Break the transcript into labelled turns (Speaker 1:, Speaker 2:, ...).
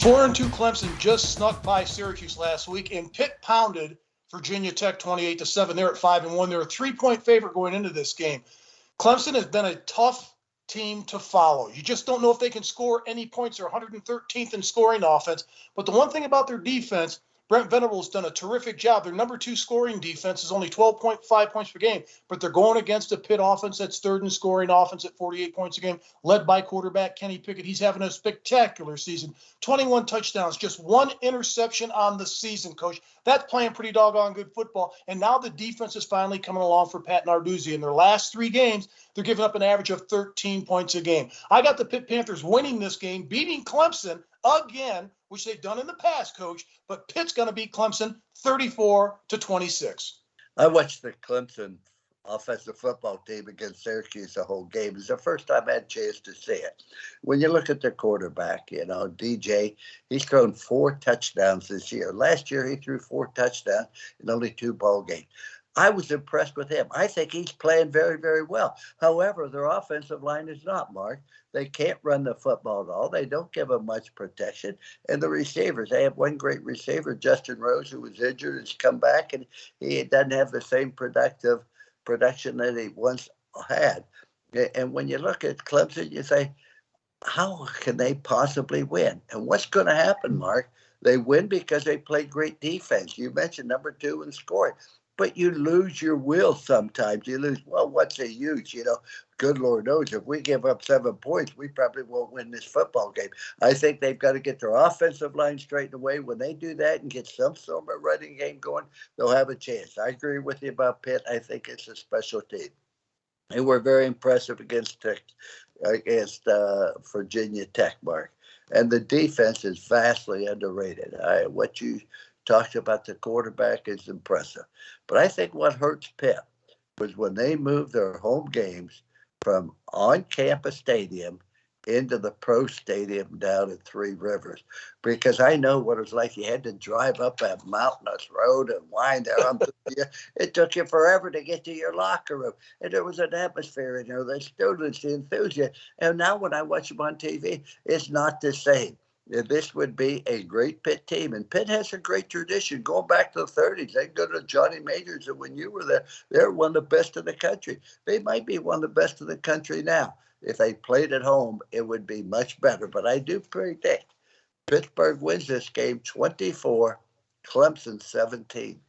Speaker 1: 4-2 Clemson just snuck by Syracuse last week, and Pitt pounded Virginia Tech 28-7. They're at 5-1. They're a 3-point favorite going into this game. Clemson has been a tough team to follow. You just don't know if they can score any points. They're 113th in scoring offense. But the one thing about their defense, Brent Venables done a terrific job. Their number 2 scoring defense is only 12.5 points per game, but they're going against a Pitt offense that's third in scoring offense at 48 points a game, led by quarterback Kenny Pickett. He's having a spectacular season. 21 touchdowns, just 1 interception on the season, Coach. That's playing pretty doggone good football. And now the defense is finally coming along for Pat Narduzzi. In their last 3 games, they're giving up an average of 13 points a game. I got the Pitt Panthers winning this game, beating Clemson again, which they've done in the past, Coach, but Pitt's going to beat Clemson 34-26.
Speaker 2: I watched the Clemson offensive football team against Syracuse the whole game. It's the first time I had a chance to see it. When you look at their quarterback, DJ, he's thrown 4 touchdowns this year. Last year, he threw 4 touchdowns in only 2 ball games. I was impressed with him. I think he's playing very, very well. However, their offensive line is not, Mark. They can't run the football at all. They don't give them much protection. And the receivers, they have one great receiver, Justin Rose, who was injured, has come back, and he doesn't have the same production that he once had. And when you look at Clemson, you say, how can they possibly win? And what's going to happen, Mark? They win because they play great defense. You mentioned number 2 in scoring. But you lose your will sometimes. You lose, well, what's the use? Good Lord knows if we give up 7 points, we probably won't win this football game. I think they've got to get their offensive line straightened away. When they do that and get some sort of running game going, they'll have a chance. I agree with you about Pitt. I think it's a special team. They were very impressive against Virginia Tech, Mark. And the defense is vastly underrated. What you talked about the quarterback is impressive. But I think what hurts Pitt was when they moved their home games from on-campus stadium into the pro stadium down at 3 Rivers. Because I know what it was like. You had to drive up that mountainous road and wind down. It took you forever to get to your locker room. And there was an atmosphere, the students, the enthusiasm. And now when I watch them on TV, it's not the same. This would be a great Pitt team. And Pitt has a great tradition. Going back to the 30s, they go to Johnny Majors. And when you were there, they're one of the best in the country. They might be one of the best in the country now. If they played at home, it would be much better. But I do predict Pittsburgh wins this game 24, Clemson 17.